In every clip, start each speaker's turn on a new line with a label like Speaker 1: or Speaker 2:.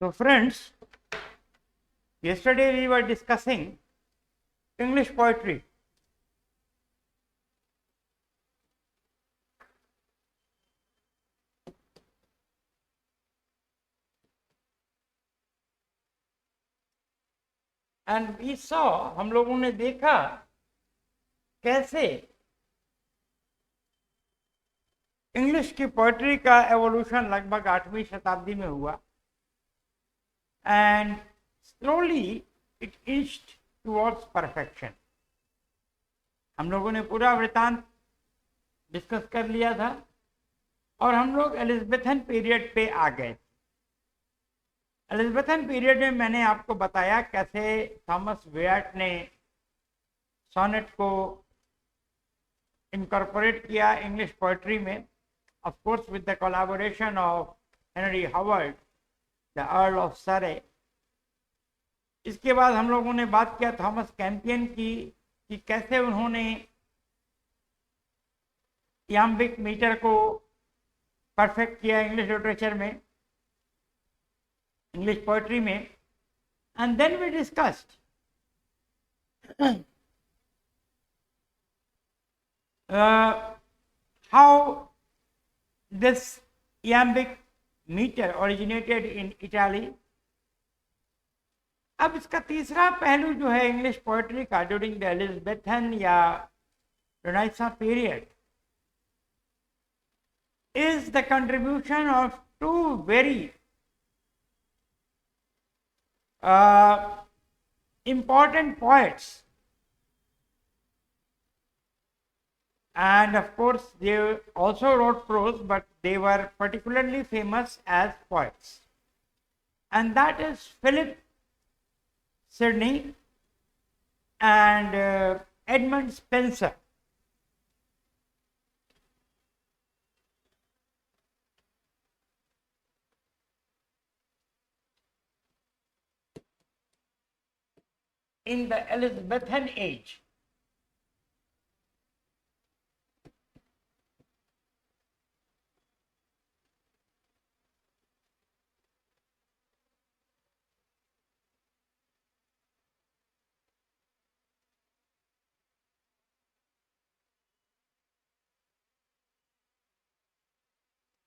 Speaker 1: So friends, yesterday we were discussing English poetry. And we saw, हम लोगों ने देखा कैसे इंग्लिश की पोएट्री का एवोल्यूशन लगभग 8वीं शताब्दी में हुआ and slowly it inched towards perfection. हम लोगों ने पूरा वृतांत डिस्कस कर लिया था और हम लोग एलिजाबेथन पीरियड पे आ गए। एलिजाबेथन पीरियड में मैंने आपको बताया कैसे थॉमस वेयर्ट ने सोनेट को इनकॉर्पोरेट किया इंग्लिश पोएट्री में, of course with the collaboration of Henry Howard, the Earl of Surrey. इसके बाद हम लोगों ने बात किया थॉमस कैंपियन की कि कैसे उन्होंने इयाम्बिक मीटर को परफेक्ट किया इंग्लिश लिटरेचर में, इंग्लिश पोएट्री में। And then we discussed how this iambic metre originated in Italy. अब इसका तीसरा पहलू जो है इंग्लिश पोएट्री का ड्यूरिंग द एलिजाबेथन या Renaissance period is the contribution of two very important poets, and of course they also wrote prose, but they were particularly famous as poets, and that is Philip Sidney and Edmund Spenser. In the Elizabethan age.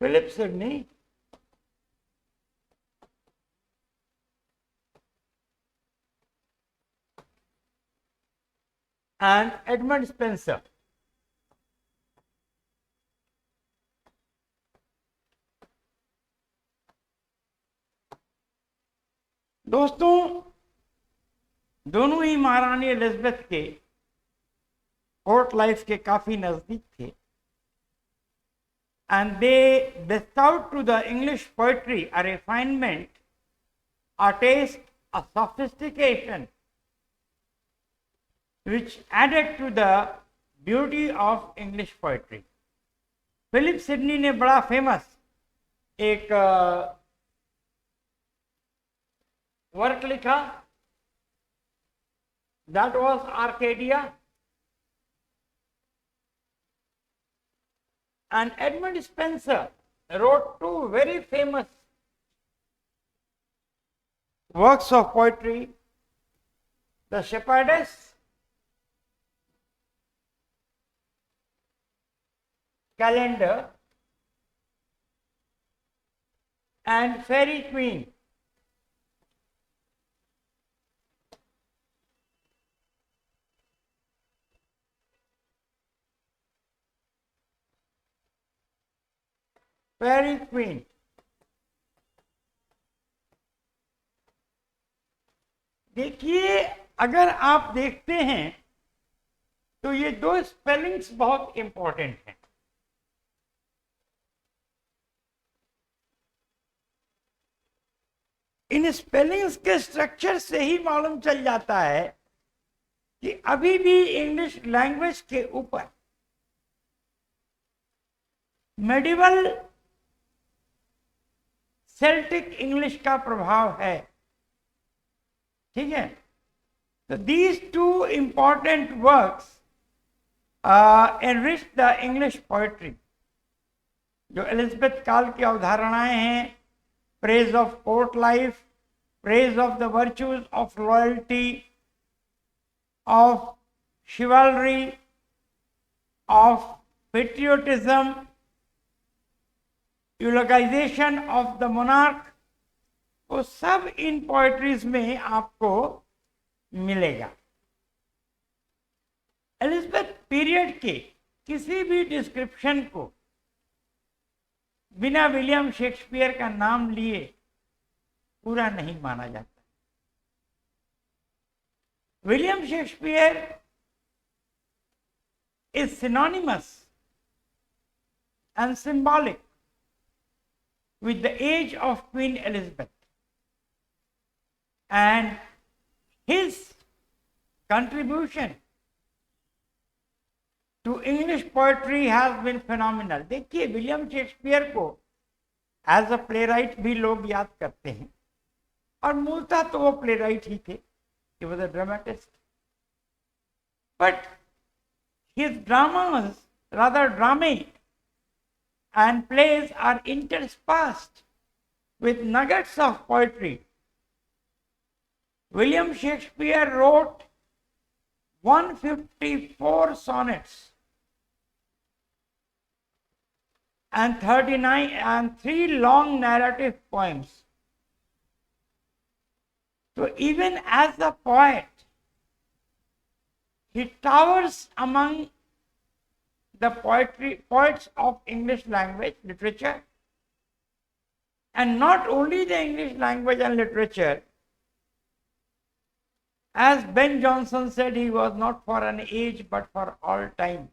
Speaker 1: Philip Sidney and Edmund Spenser. दोस्तों, दोनों ही महारानी Elizabeth के court life के काफी नजदीक थे, and they bestowed to the English poetry a refinement, a taste, a sophistication which added to the beauty of English poetry. Philip Sidney ने बड़ा फेमस एक वर्क लिखा, that was Arcadia, and Edmund Spenser wrote two very famous works of poetry, The Shepherdess Calendar and Fairy Queen. Fairy Queen. देखिए, अगर आप देखते हैं तो ये दो स्पेलिंग्स बहुत इंपॉर्टेंट हैं। इन स्पेलिंग्स के स्ट्रक्चर से ही मालूम चल जाता है कि अभी भी इंग्लिश लैंग्वेज के ऊपर मेडिवल सेल्टिक इंग्लिश का प्रभाव है। ठीक है, तो these two important works enrich the English poetry. जो एलिजाबेथ काल की अवधारणाएं हैं praise of court life, praise of the virtues of loyalty, of chivalry, of patriotism, eulogization of the monarch, वो सब इन पोएट्रीज में आपको मिलेगा। एलिजाबेथ पीरियड के किसी भी डिस्क्रिप्शन को बिना विलियम शेक्सपियर का नाम लिए पूरा नहीं माना जाता। William Shakespeare is synonymous and symbolic with the age of Queen Elizabeth, and his contribution to English poetry has been phenomenal. देखिए विलियम शेक्सपियर को एज अ प्ले राइट भी लोग याद करते हैं, और मूलतः तो वो प्ले राइट ही थे, he was a dramatist, but his dramas, rather dramae and plays are interspersed with nuggets of poetry. William Shakespeare wrote 154 sonnets and 39 and 3 long narrative poems. So even as a poet, he towers among the poets of English language, literature, and not only the English language and literature. As Ben Jonson said, he was not for an age but for all time.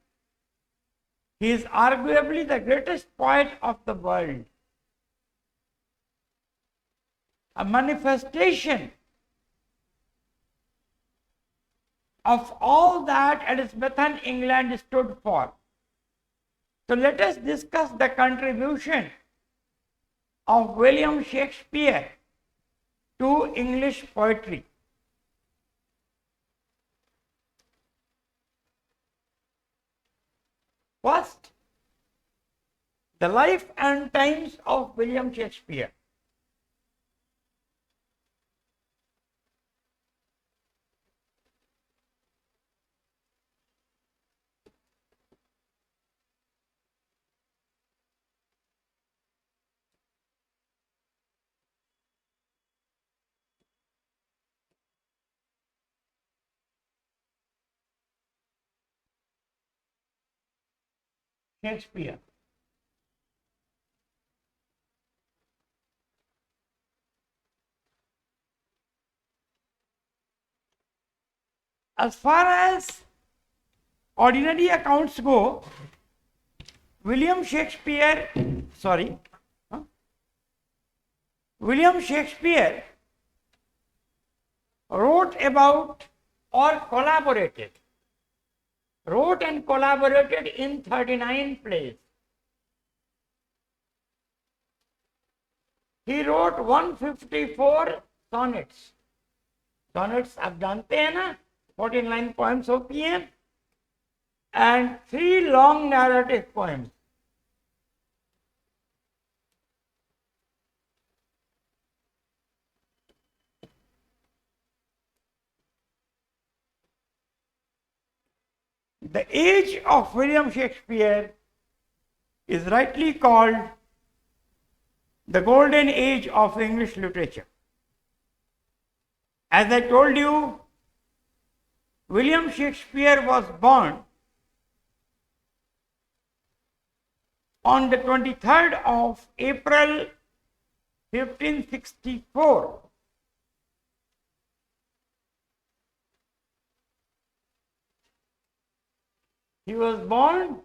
Speaker 1: He is arguably the greatest poet of the world, a manifestation of all that Elizabethan England stood for. So let us discuss the contribution of William Shakespeare to English poetry. First, the life and times of William Shakespeare. Shakespeare. As far as ordinary accounts go, William Shakespeare wrote about or wrote and collaborated in 39 plays. He wrote 154 sonnets. Sonnets आप जानते हैं ना, 49 poems होती हैं, and 3 long narrative poems. The age of William Shakespeare is rightly called the golden age of English literature. As I told you, William Shakespeare was born on the 23rd of April 1564. He was born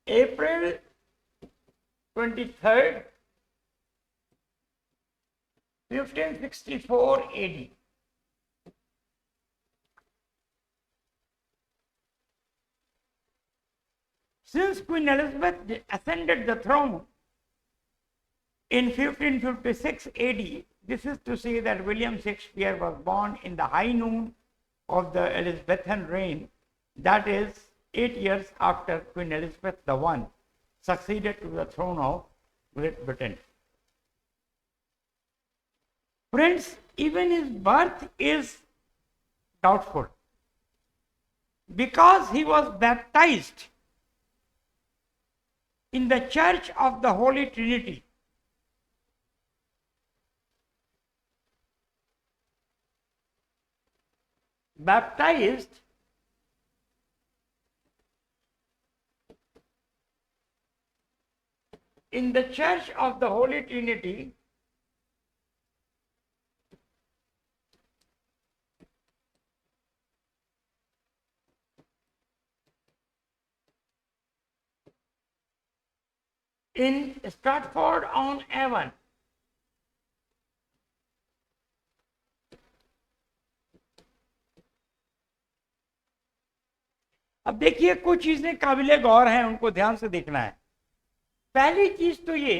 Speaker 1: April 23rd, 1564 AD. Since Queen Elizabeth ascended the throne in 1556 AD, this is to say that William Shakespeare was born in the high noon of the Elizabethan reign, that is 8 years after Queen Elizabeth I succeeded to the throne of Great Britain. Friends, even his birth is doubtful because he was baptized in the Church of the Holy Trinity. Baptized in the Church of the Holy Trinity in Stratford-on-Avon. अब देखिए कुछ चीजें काबिले गौर हैं, उनको ध्यान से देखना है। पहली चीज तो ये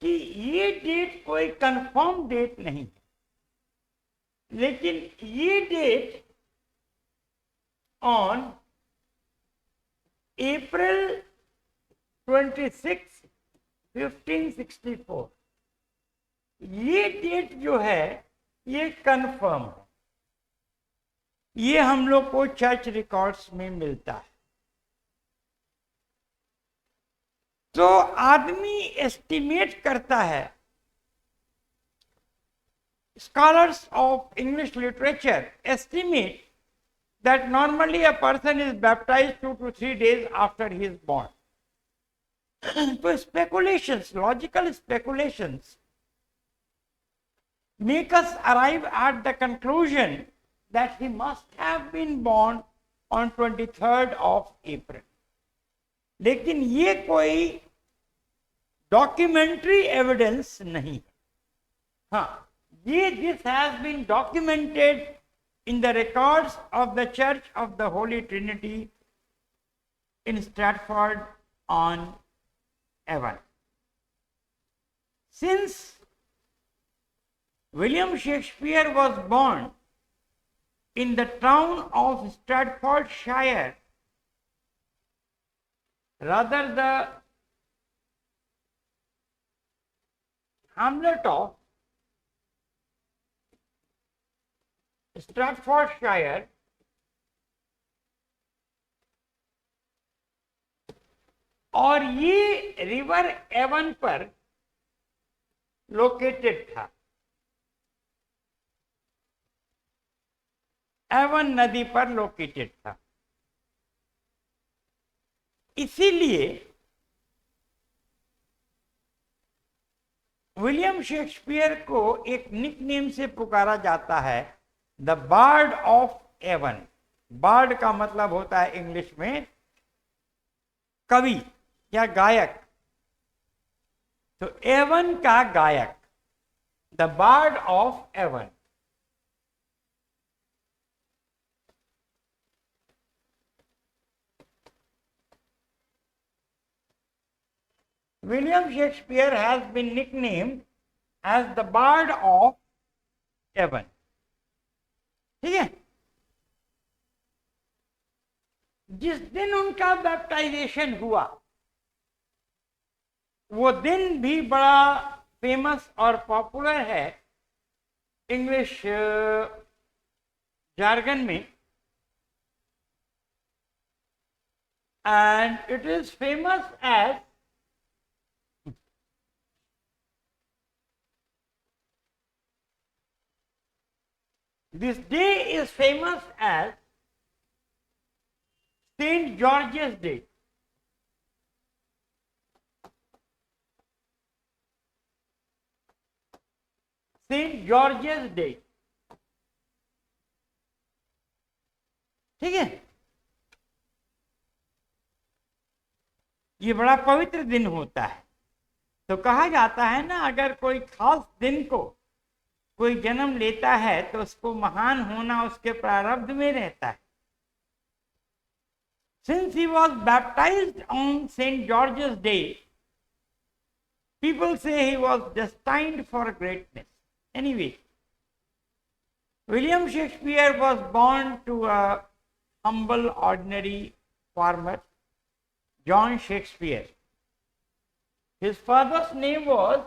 Speaker 1: कि ये डेट कोई कंफर्म डेट नहीं है, लेकिन ये डेट ऑन अप्रैल 26, 1564, ये डेट जो है ये कंफर्म है। ये हम लोग को चर्च रिकॉर्ड्स में मिलता है। तो आदमी एस्टिमेट करता है, scholars of English literature estimate that normally a person is baptized 2 to 3 days after he is born. So speculations, logical speculations make us arrive at the conclusion that he must have been born on 23rd of April. लेकिन ये कोई documentary evidence नहीं है। हाँ, ये this has been documented in the records of the Church of the Holy Trinity in Stratford-on-Avon. Since William Shakespeare was born in the town of Staffordshire, rather the hamlet of Staffordshire, और ये river Avon पर located था। Avon नदी पर located था। इसीलिए William Shakespeare को एक निकनेम से पुकारा जाता है, the bard of Avon. Bard का मतलब होता है इंग्लिश में कवि या गायक, तो एवन का गायक, the bard of Avon. William Shakespeare has been nicknamed as the Bard of Avon. ठीक है। जिस दिन उनका बैप्टाइजेशन हुआ वो दिन भी बड़ा फेमस और पॉपुलर है इंग्लिश जार्गन में, and it is famous as this day is famous as St. George's Day. St. George's Day. ठीक है, ये बड़ा पवित्र दिन होता है। तो कहा जाता है ना, अगर कोई खास दिन को कोई जन्म लेता है तो उसको महान होना उसके प्रारब्ध में रहता है। Since he was baptized on St. George's Day, people say he was destined for greatness. Anyway, William Shakespeare was born to a humble, ordinary farmer, John Shakespeare. His father's name was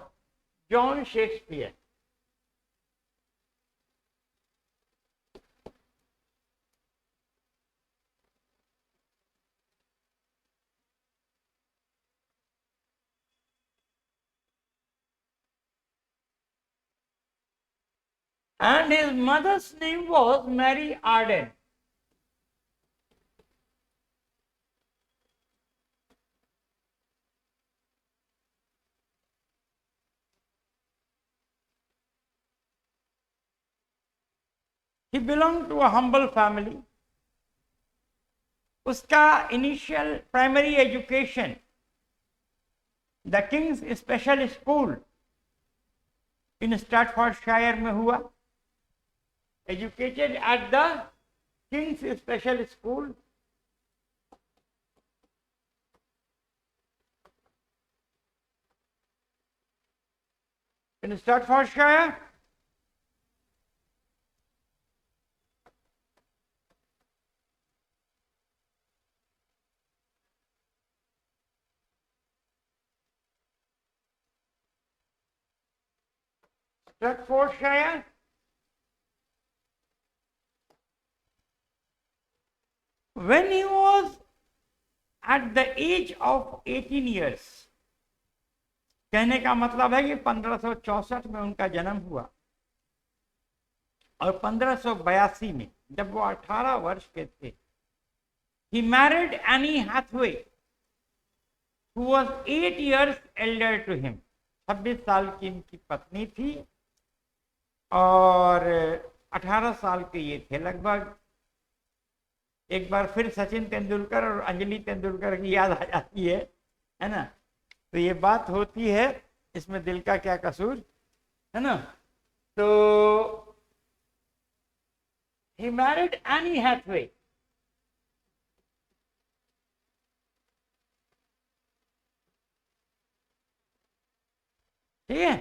Speaker 1: John Shakespeare. And his mother's name was Mary Arden. He belonged to a humble family. उसका initial primary education the King's special school in Staffordshire में हुआ. Educated at the King's special school in Staffordshire. Staffordshire. When he was at the age of 18 years, कहने का मतलब है कि 1564 में उनका जन्म हुआ और 1582 में जब वो 18 वर्ष के थे, he married Annie Hathaway, who was 8 years elder to him. 26 साल की इनकी पत्नी थी और 18 साल के ये थे लगभग. एक बार फिर सचिन तेंदुलकर और अंजलि तेंदुलकर की याद आ जाती है ना. तो ये बात होती है, इसमें दिल का क्या कसूर, है ना. तो he married Annie Hathaway. ठीक है.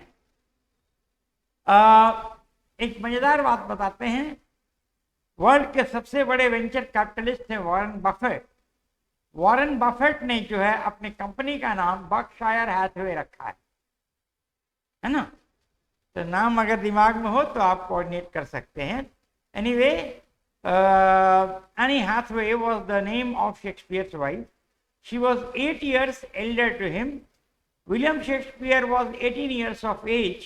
Speaker 1: एक मजेदार बात बताते हैं. वर्ल्ड के सबसे बड़े वेंचर कैपिटलिस्ट हैं वॉरेन बफेट. वॉरेन बफेट ने जो है अपनी कंपनी का नाम बर्कशायर हैथवे रखा है ना. तो नाम अगर दिमाग में हो तो आप कोऑर्डिनेट कर सकते हैं. Anyway, Anne Hathaway was the name of Shakespeare's wife. She was 8 years elder to him. William Shakespeare was 18 years of age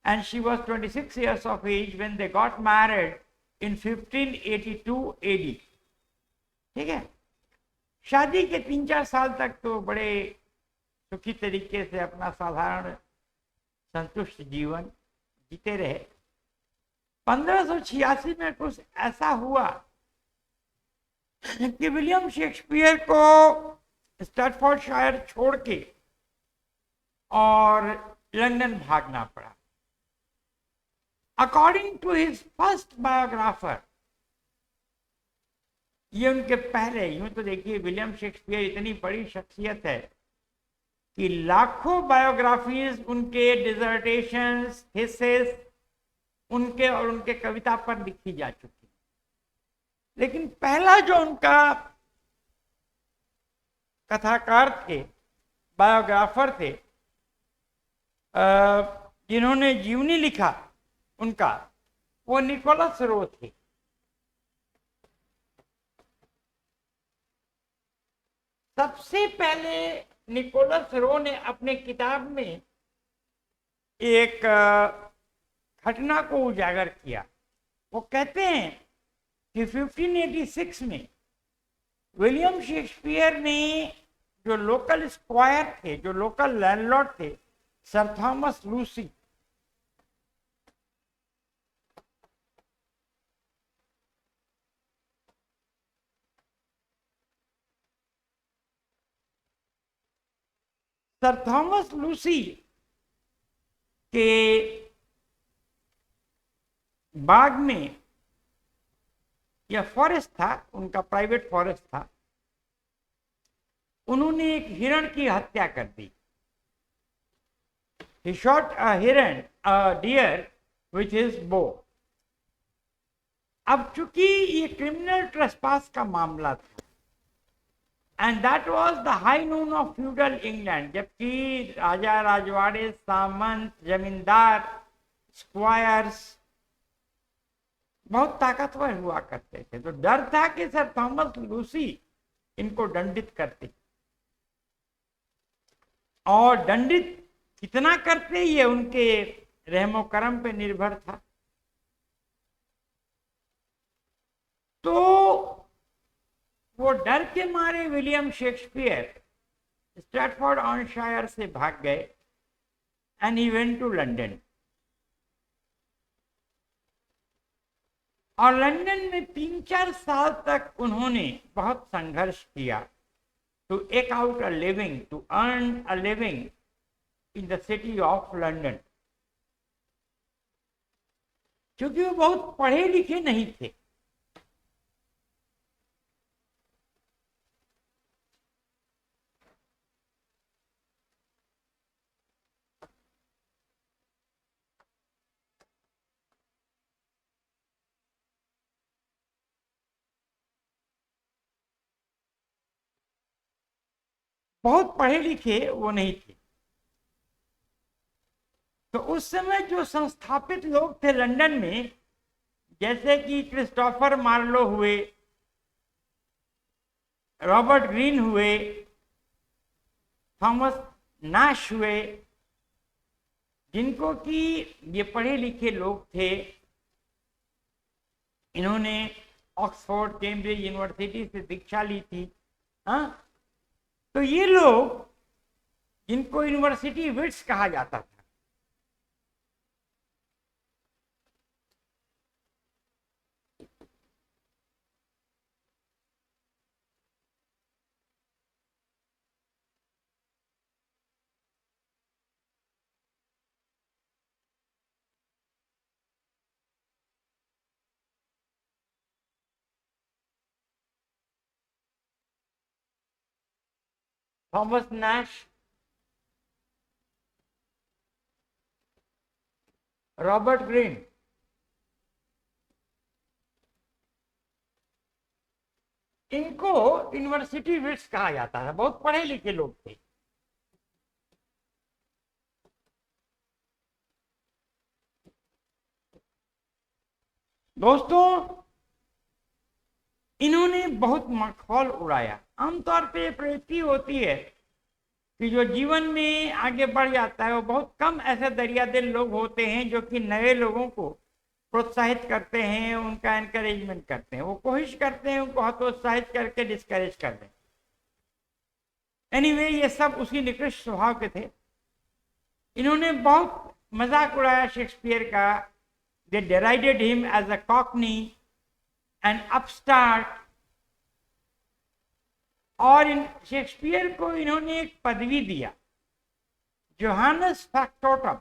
Speaker 1: and she was 26 years of age when they got married in 1582 AD. ठीक है. शादी के 3-4 साल तक तो बड़े सुखी तरीके से अपना साधारण संतुष्ट जीवन जीते रहे. 1586 में कुछ ऐसा हुआ कि विलियम शेक्सपियर को स्टैटफोर्डशायर छोड़ के और लंदन भागना पड़ा. According to his first biographer, ये उनके पहले, यूं तो देखिए विलियम शेक्सपियर इतनी बड़ी शख्सियत है कि लाखों बायोग्राफीज उनके, डिसर्टेशंस, थीसिस उनके और उनके कविता पर लिखी जा चुकी. लेकिन पहला जो उनका कथाकार थे, बायोग्राफर थे, जिन्होंने जीवनी लिखा उनका, वो निकोलस रो थे. सबसे पहले निकोलस रो ने अपने किताब में एक घटना को उजागर किया. वो कहते हैं कि 1586 में विलियम शेक्सपियर ने जो लोकल स्क्वायर थे, जो लोकल लैंडलॉर्ड थे, sir Thomas Lucy, sir Thomas Lucy के बाग में, यह फॉरेस्ट था, उनका प्राइवेट फॉरेस्ट था, उन्होंने एक हिरण की हत्या कर दी. He shot a heron, a deer with his bow. अब चूंकि ये क्रिमिनल ट्रेसपास का मामला था and that was the high Noon of feudal England, जबकि राजा राजवाड़े, सामंत, जमींदार, स्क्वायर्स बहुत ताकतवर हुआ करते थे। तो डर था कि सर थॉमस लूसी इनको दंडित करते, और दंडित कितना करते ये उनके रहमो करम पे निर्भर था। तो वो डर के मारे विलियम शेक्सपियर स्ट्रैटफोर्ड ऑन शायर से भाग गए and he went to London. और लंदन में 3-4 साल तक उन्होंने बहुत संघर्ष किया to eke out a living, to earn a living in the city of London, क्योंकि वो बहुत पढ़े लिखे नहीं थे। बहुत पढ़े लिखे वो नहीं थे। तो उस समय जो संस्थापित लोग थे लंदन में, जैसे कि क्रिस्टोफर मार्लो हुए, रॉबर्ट ग्रीन हुए, थॉमस नाश हुए, जिनको कि ये पढ़े लिखे लोग थे, इन्होंने ऑक्सफोर्ड, कैम्ब्रिज यूनिवर्सिटी से दीक्षा ली थी। हाँ, तो ये लोग, जिनको यूनिवर्सिटी विट्स कहा जाता था, थॉमस नैश, रॉबर्ट ग्रीन, इनको यूनिवर्सिटी विट्स कहा जाता है। बहुत पढ़े लिखे लोग थे। दोस्तों, इन्होंने बहुत मखौल उड़ाया। आमतौर पे ये प्रवृत्ति होती है कि जो जीवन में आगे बढ़ जाता है, वो बहुत कम ऐसे दरियादिल लोग होते हैं जो कि नए लोगों को प्रोत्साहित करते हैं, उनका एनकरेजमेंट करते हैं। वो कोशिश करते हैं उनको हतोत्साहित करके डिस्करेज कर दें। एनीवे, ये सब उसी निकृष्ट स्वभाव के थे। इन्होंने बहुत मजाक उड़ाया शेक्सपियर का। They derided him as a cockney and upstart. और इन शेक्सपियर को इन्होंने एक पदवी दिया, Johannes factotum.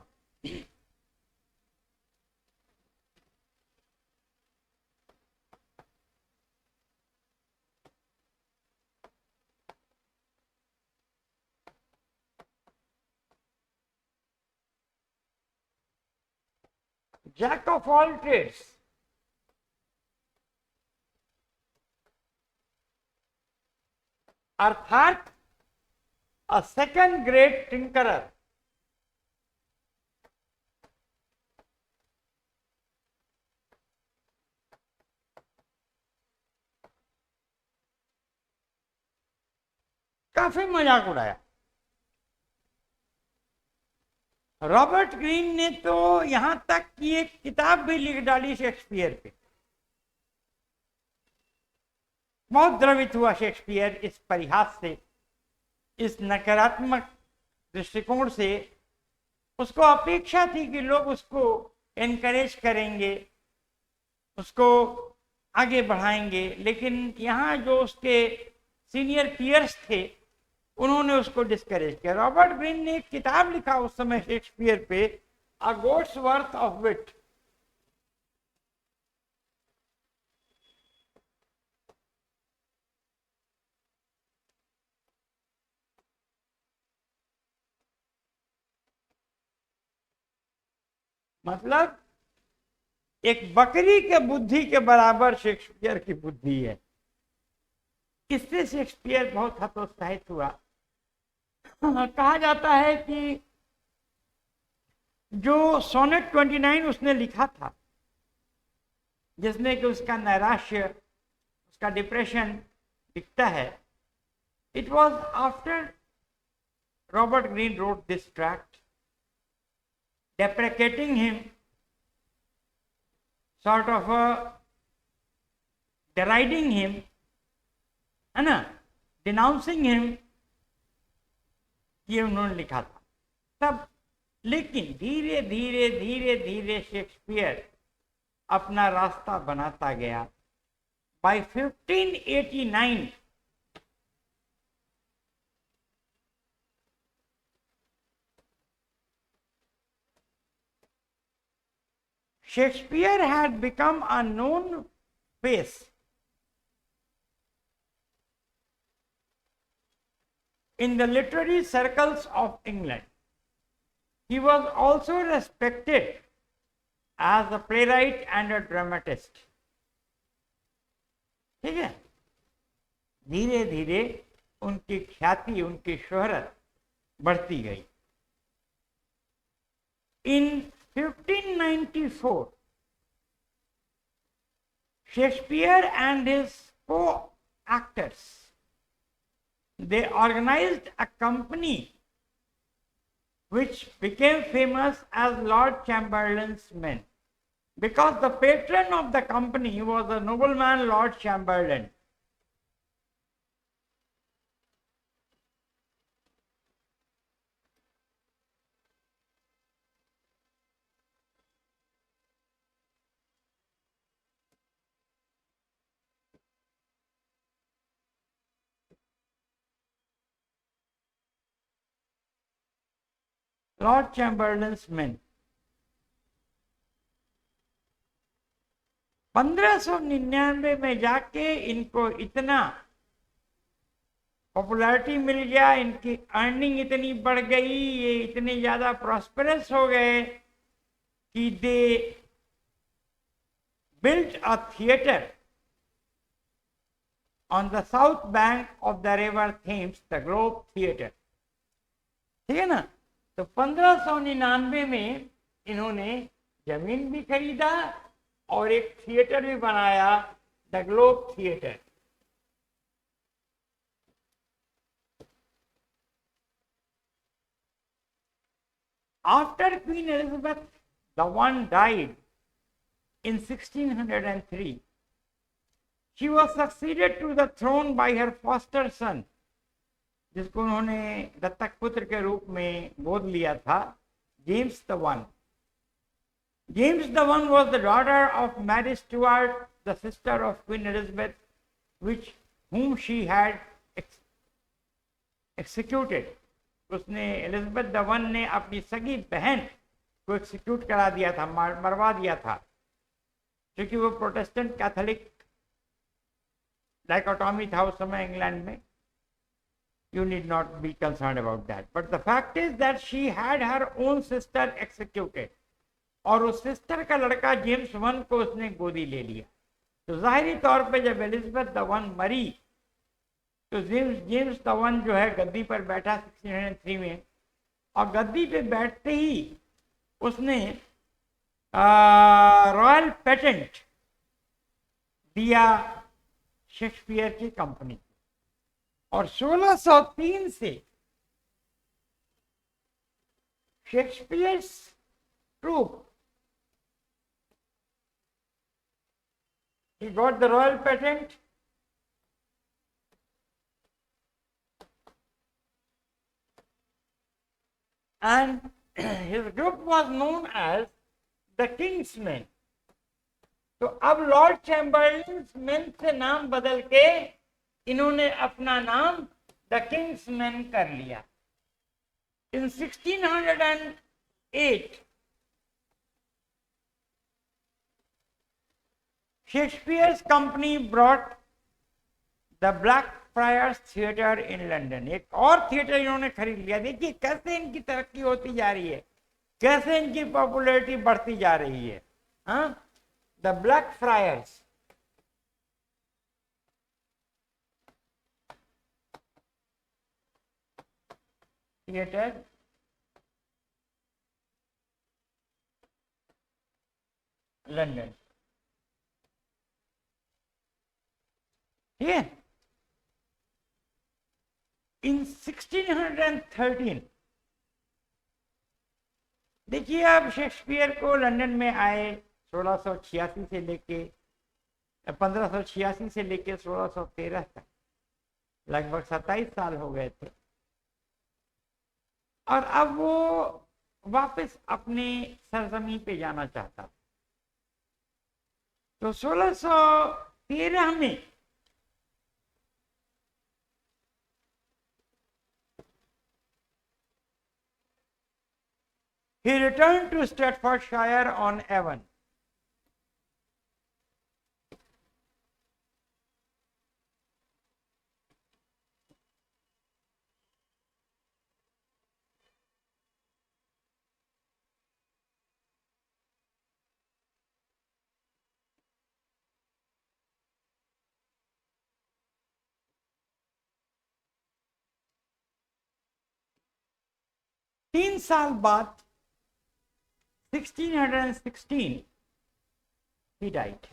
Speaker 1: Jack of all trades. अर्थात अ सेकंड ग्रेट टिंकरर। काफी मजाक उड़ाया। रॉबर्ट ग्रीन ने तो यहां तक कि एक किताब भी लिख डाली शेक्सपियर पे। बहुत द्रवित हुआ शेक्सपियर इस परिहास से, इस नकारात्मक दृष्टिकोण से। उसको अपेक्षा थी कि लोग उसको एनकरेज करेंगे, उसको आगे बढ़ाएंगे, लेकिन यहाँ जो उसके सीनियर पीयर्स थे, उन्होंने उसको डिस्करेज किया। रॉबर्ट ग्रीन ने एक किताब लिखा उस समय शेक्सपियर पे, अ गॉड्स वर्थ ऑफ विट। मतलब एक बकरी के बुद्धि के बराबर शेक्सपियर की बुद्धि है। इससे शेक्सपियर बहुत हतोत्साहित हुआ। कहा जाता है कि जो सोनेट 29 उसने लिखा था, जिसमें कि उसका नैराश्य, उसका डिप्रेशन दिखता है, it was after Robert Greene wrote this tract deprecating him, sort of deriding him, है ना, denouncing him, ये उन्होंने लिखा था तब। लेकिन धीरे धीरे धीरे धीरे शेक्सपियर अपना रास्ता बनाता गया। By 1589 Shakespeare had become a known face in the literary circles of England. He was also respected as a playwright and a dramatist. ठीक है, धीरे धीरे उनकी ख्याति, उनकी शोहरत बढ़ती गई। In 1594, Shakespeare and his co-actors, they organized a company which became famous as Lord Chamberlain's Men, because the patron of the company was the nobleman Lord Chamberlain. Lord Chamberlain's men 1599 में जाके इनको इतना पॉपुलैरिटी मिल गया, इनकी earning इतनी बढ़ गई, ये इतने ज्यादा प्रॉस्पेरस हो गए कि they built a theatre on the south bank of the river Thames, the globe theatre. ठीक है ना, तो 1599 में इन्होंने जमीन भी खरीदा और एक थिएटर भी बनाया, the globe theatre. After Queen Elizabeth I died in 1603, she was succeeded to the throne by her foster son, जिसको उन्होंने दत्तक पुत्र के रूप में गोद लिया था, James the one. James the One was the daughter of Mary Stuart, the sister of Queen Elizabeth, whom she had executed. उसने एलिजाबेथ द वन ने अपनी सगी बहन को एक्सिक्यूट करा दिया था, मरवा दिया था, क्योंकि वो प्रोटेस्टेंट कैथोलिक डाइकोटॉमी था उस समय इंग्लैंड में। You need not be concerned about that. But the fact is that she had her own sister executed. और उस सिस्टर का लड़का जेम्स वन को उसने गोदी ले लिया। तो जाहिरी तौर पे जब एलिजाबेथ द वन मरी तो जेम्स द वन जो है गद्दी पर बैठा 1603 में, और गद्दी पे बैठते ही उसने रॉयल पेटेंट दिया शेक्सपियर की कंपनी, और 1603 से Shakespeare troupe, he got the royal patent and his group was known as the King's Men. तो अब लॉर्ड चैम्बरलेन्स मेन से नाम बदल के इन्होंने अपना नाम द किंग्स मैन कर लिया। इन 1608 Shakespeare's company brought the black fryers theatre in London. एक और थिएटर इन्होंने खरीद लिया। देखिए कैसे इनकी तरक्की होती जा रही है, कैसे इनकी पॉपुलैरिटी बढ़ती जा रही है। हाँ, the black fryers theatre London. ठीक है। इन 1613 देखिए, अब शेक्सपियर को लंदन में आए 1686 से लेके 1586 से लेके 1613 तक, लगभग 27 साल हो गए थे। और अब वो वापस अपने सरजमी पे जाना चाहता। तो 1613 में he returned to Staffordshire on Avon. तीन साल बाद 1616 he died.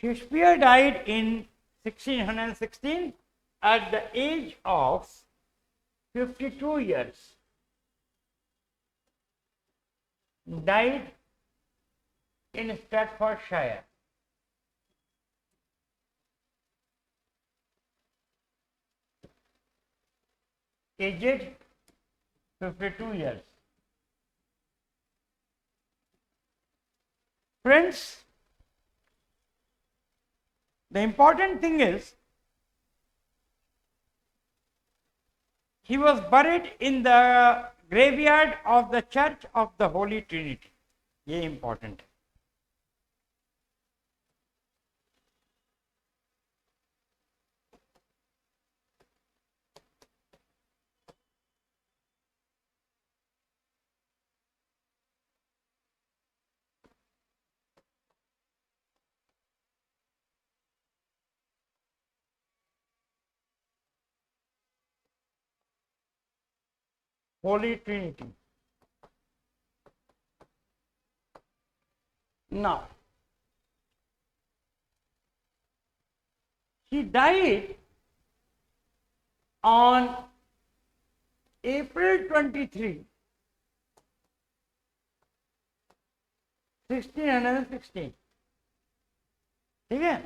Speaker 1: Shakespeare died in 1616 at the age of 52 years. Died in Staffordshire. Aged 52 years. Friends, the important thing is he was buried in the graveyard of the Church of the Holy Trinity. ये important है। Holy Trinity. Now, he died on April 23, 1616। ठीक है।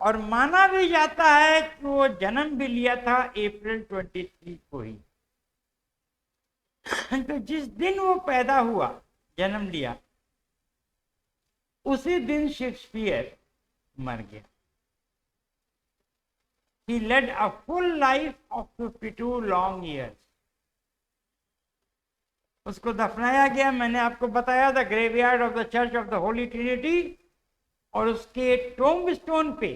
Speaker 1: और माना भी जाता है कि वो जन्म भी लिया था अप्रैल 23 को ही। तो जिस दिन वो पैदा हुआ, जन्म लिया, उसी दिन शेक्सपियर मर गया। He led a full life of 52 long years. उसको दफनाया गया, मैंने आपको बताया था, graveyard of the church of the Holi Trinity. और उसके टोम्ब स्टोन पे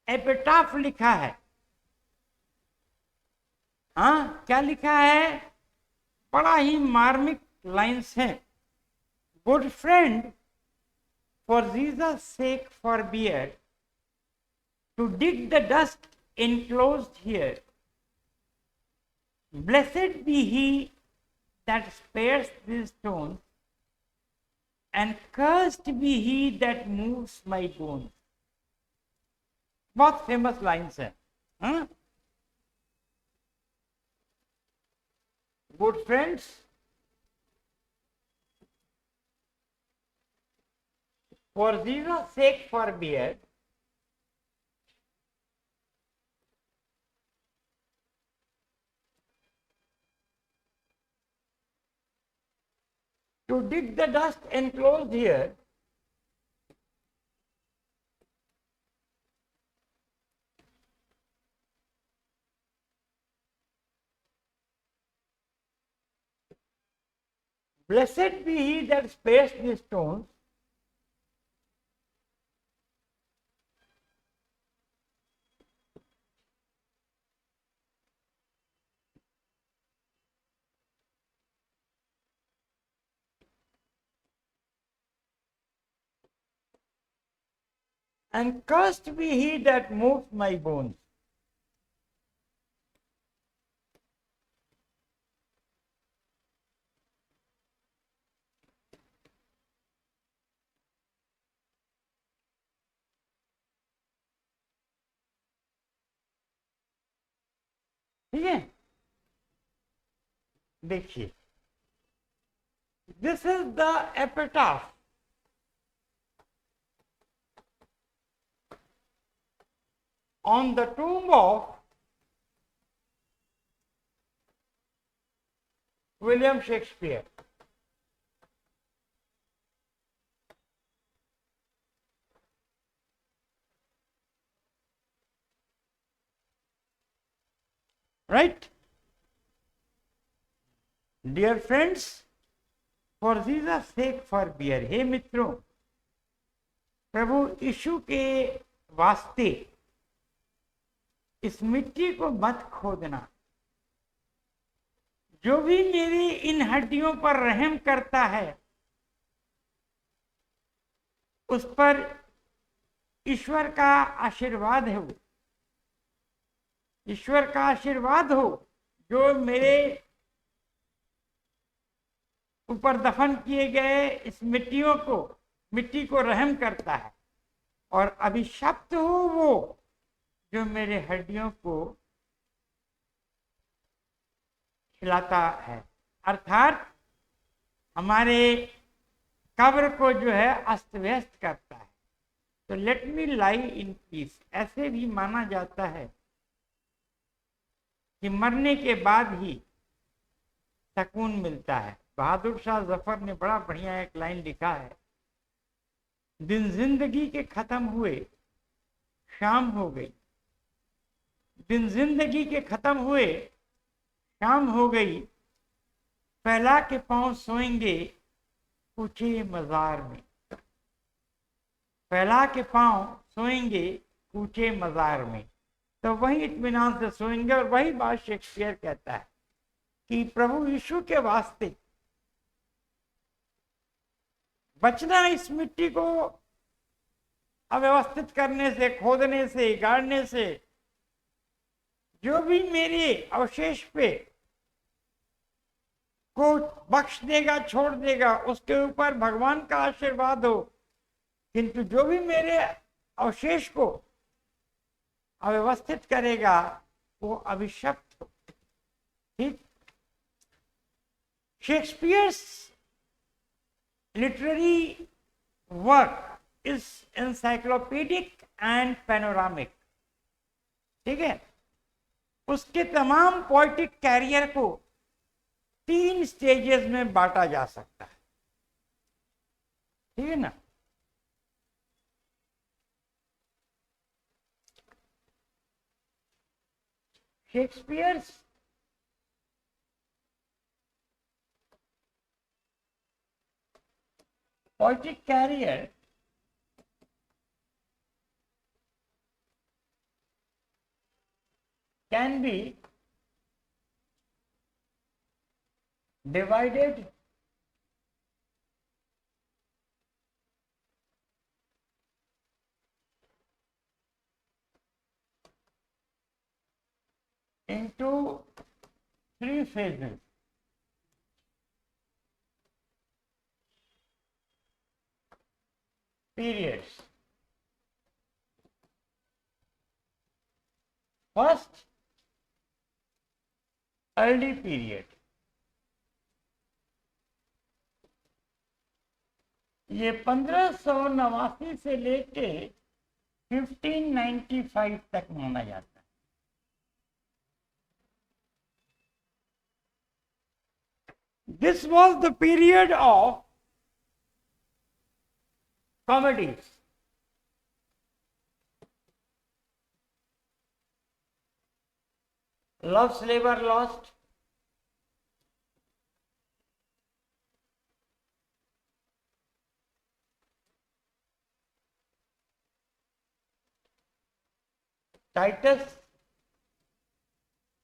Speaker 1: एपिटाफ लिखा है। हाँ, क्या लिखा है? बड़ा ही मार्मिक लाइन्स हैं। Good friend, for Jesus sake forbear to dig the dust enclosed here. Blessed be he that spares these stones, and cursed be he that moves my bones. बहुत फेमस लाइन्स है। Good friends, for Jesus sake forbear to dig the dust enclosed here, blessed be he that spares these stones, and cursed be he that moves my bones. ठीक है, देखिए, this is the epitaph on the tomb of William Shakespeare. Right? Dear friends, for Jesus' sake forbear। हे मित्रों, प्रभु यीशु के वास्ते इस मिट्टी को मत खोदना। जो भी मेरी इन हड्डियों पर रहम करता है, उस पर ईश्वर का आशीर्वाद है। वो ईश्वर का आशीर्वाद हो जो मेरे ऊपर दफन किए गए इस मिट्टी को रहम करता है, और अभिशप्त हो वो जो मेरे हड्डियों को खिलाता है, अर्थात हमारे कब्र को जो है अस्त व्यस्त करता है। तो let me lie in peace. ऐसे भी माना जाता है कि मरने के बाद ही सुकून मिलता है। बहादुर शाह जफर ने बड़ा बढ़िया एक लाइन लिखा है, दिन जिंदगी के खत्म हुए शाम हो गई। दिन जिंदगी के खत्म हुए शाम हो गई, फैला के पांव सोएंगे ऊंचे मजार में। फैला के पांव सोएंगे ऊंचे मजार में, तो वही इत्मीनान से सोएंगे। और वही बात शेक्सपियर कहता है कि प्रभु यीशु के वास्ते बचना इस मिट्टी को अव्यवस्थित करने से, खोदने से, गाड़ने से। जो भी मेरे अवशेष पे को बख्श देगा, छोड़ देगा, उसके ऊपर भगवान का आशीर्वाद हो। किंतु जो भी मेरे अवशेष को अव्यवस्थित करेगा वो अभिशप्त हो। ठीक, Shakespeare's literary work is encyclopedic and panoramic. ठीक है, उसके तमाम पोएटिक कैरियर को 3 स्टेजेस में बांटा जा सकता है। ठीक है ना। Shakespeare's poetic career can be divided into 3 phases. Periods. First, early period. ये 1589 से लेके 1595 तक माना जाता है। This was the period of comedies. Love's Labour Lost, Titus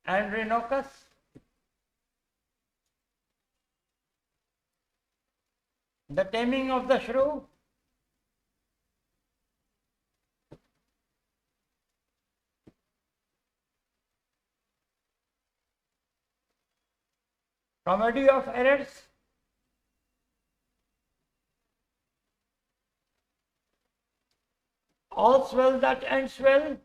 Speaker 1: Andronicus, The Taming of the Shrew, Comedy of Errors, All's Well That Ends Well,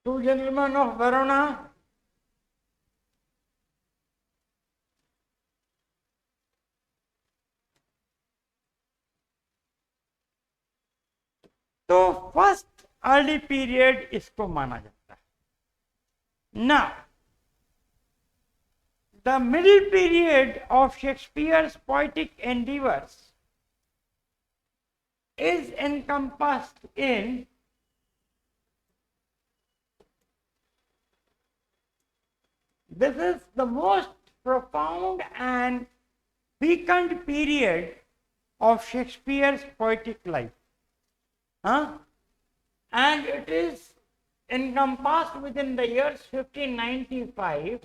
Speaker 1: Two gentlemen of Verona. तो first early period इसको माना जाता है। ना the middle period of Shakespeare's poetic endeavours is encompassed in this is the most profound and fecund period of Shakespeare's poetic life, and it is encompassed within the years 1595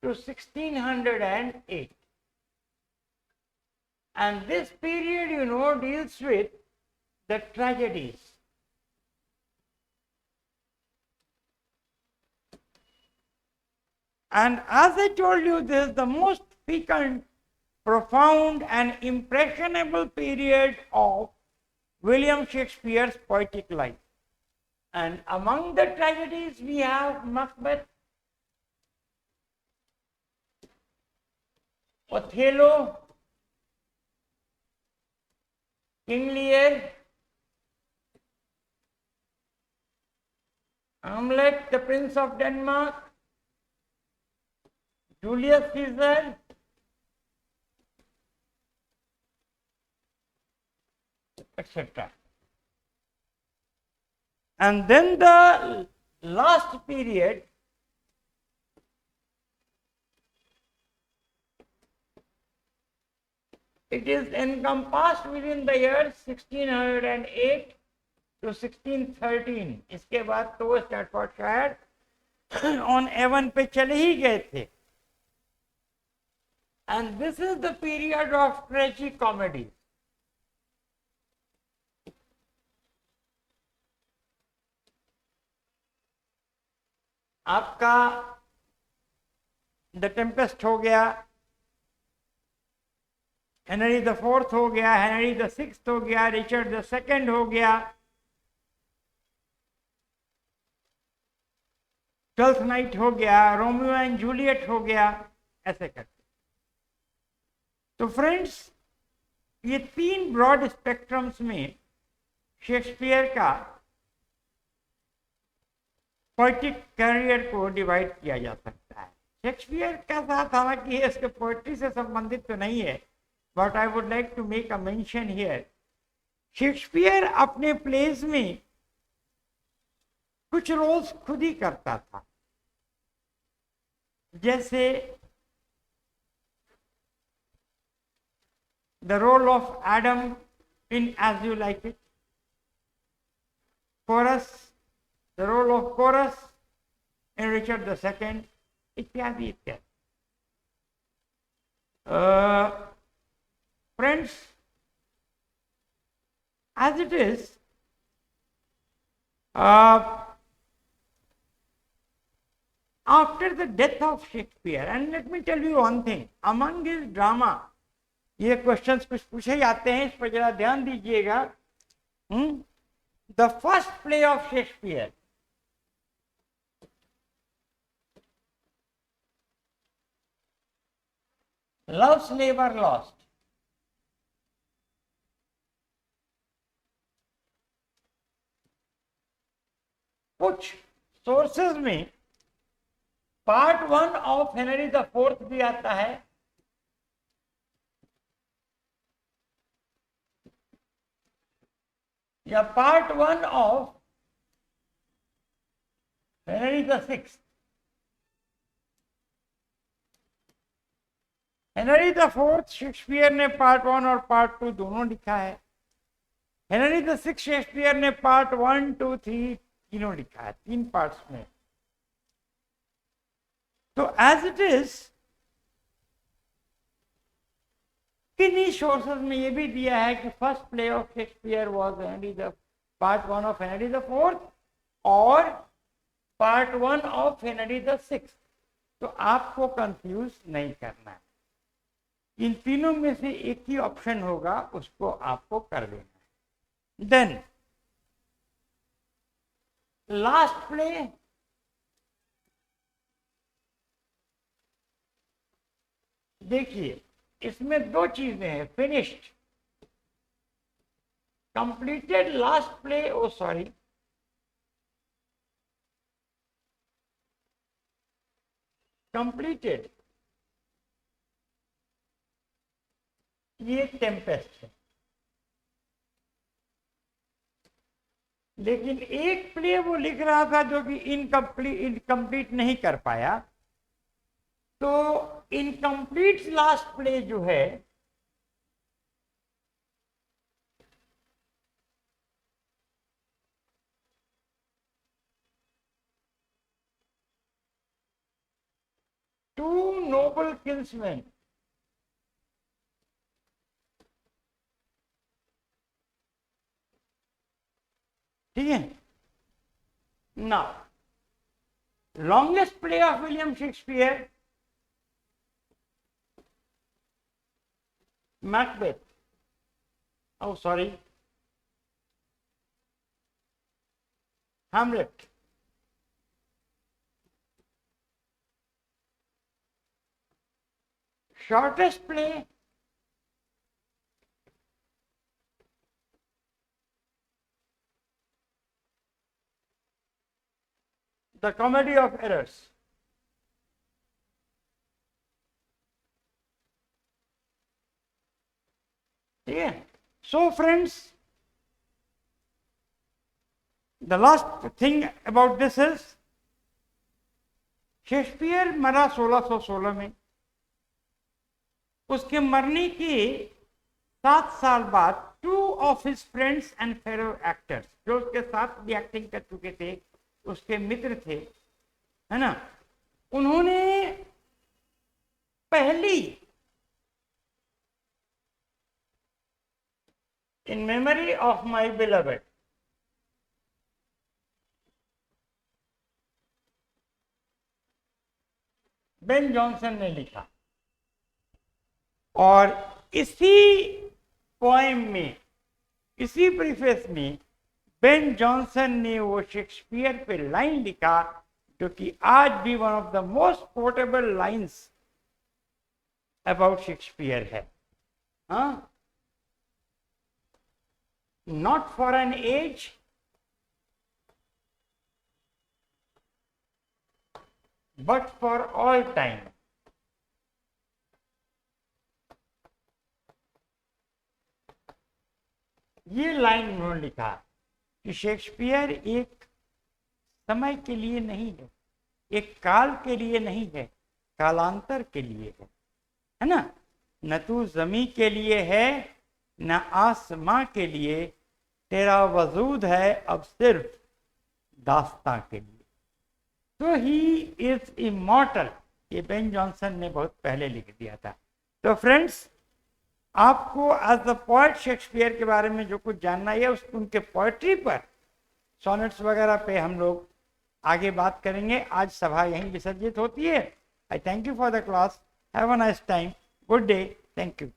Speaker 1: to 1608, and this period, you know, deals with the tragedies. And as I told you, this is the most fecund, profound and impressionable period of William Shakespeare's poetic life. And among the tragedies we have Macbeth, Othello, King Lear, Hamlet, the Prince of Denmark, Julius Caesar, etc. And then the last period, it is encompassed within the years 1608 to 1613. इसके बाद तो वो स्टैटफोर्डशायर on Avon पे चले ही गए थे। And this is the period of tragic comedy. आपका the Tempest हो गया, हेनरी द फोर्थ हो गया, हेनरी द सिक्स्थ हो गया, रिचर्ड द सेकंड हो गया, ट्वेल्थ नाइट हो गया, रोमियो एंड जूलियट हो गया, ऐसे करके। तो फ्रेंड्स, ये तीन ब्रॉड स्पेक्ट्रम्स में शेक्सपियर का पोएटिक करियर को डिवाइड किया जा सकता है। शेक्सपियर का साथ हालांकि इसके पोएट्री से संबंधित तो नहीं है, but I would like to make a mention here. Shakespeare अपने प्लेस में कुछ रोल्स खुद ही करता था, जैसे the role of Adam in As You Like It, chorus, the role of chorus in Richard the Second, इत्यादि इत्यादि। Friends, as it is, after the death of Shakespeare, and let me tell you one thing, among his drama, ये questions कुछ पूछे जाते हैं, इस पर जरा ध्यान दीजिएगा। The first play of Shakespeare, loves never lost, कुछ सोर्सेज में part one of Henry the fourth भी आता है, या part one of Henry the sixth. Henry the fourth Shakespeare ने पार्ट वन और पार्ट टू दोनों लिखा है। हेनरी द सिक्स्थ शेक्सपियर ने पार्ट वन टू थ्री तीनों लिखा है, तीन पार्ट्स में। तो एज इट इज, किन्हीं सोर्सेज में ये भी दिया है कि first play of Shakespeare was Henry the part one of Henry the fourth और part one of Henry the sixth. तो आपको कंफ्यूज नहीं करना है, इन तीनों में से एक ही ऑप्शन होगा, उसको आपको कर देना है। देन लास्ट प्ले देखिए इसमें दो चीजें हैं, फिनिश्ड, कंप्लीटेड लास्ट प्ले, ओ सॉरी, कंप्लीटेड, ये टेम्पेस्ट है। लेकिन एक प्ले वो लिख रहा था जो कि इनकम्प्लीट नहीं कर पाया, तो इनकम्प्लीट लास्ट प्ले जो है टू नोबल किल्समैन, ठीक है ना, longest play of William Shakespeare, Macbeth, oh sorry, Hamlet, shortest play, The Comedy of Errors, ठीक है। So friends, the last thing about this is, Shakespeare मरा 1616 में। उसके मरने के 7 साल बाद two of his friends and fellow actors, जो उसके साथ भी एक्टिंग कर चुके थे, उसके मित्र थे, है ना, उन्होंने पहली in memory of my beloved, Ben Jonson ने लिखा, और इसी पोएम में, इसी प्रीफेस में बेन जॉनसन ने वो शेक्सपियर पे लाइन लिखा जो कि आज भी one of the most portable lines about Shakespeare है। हाँ, not for an age but for all time, ये लाइन उन्होंने लिखा कि शेक्सपियर एक समय के लिए नहीं है, एक काल के लिए नहीं है, कालांतर के लिए है ना, न तू जमी के लिए है न आसमां के लिए, तेरा वजूद है अब सिर्फ दास्तां के लिए। तो ही इज इमॉर्टल, ये बेन जॉनसन ने बहुत पहले लिख दिया था। तो फ्रेंड्स, आपको एज द पोएट शेक्सपियर के बारे में जो कुछ जानना है, उनके पोएट्री पर, सोनेट्स वगैरह पे हम लोग आगे बात करेंगे। आज सभा यहीं विसर्जित होती है। आई thank you for the class, have a nice time, good day, thank you.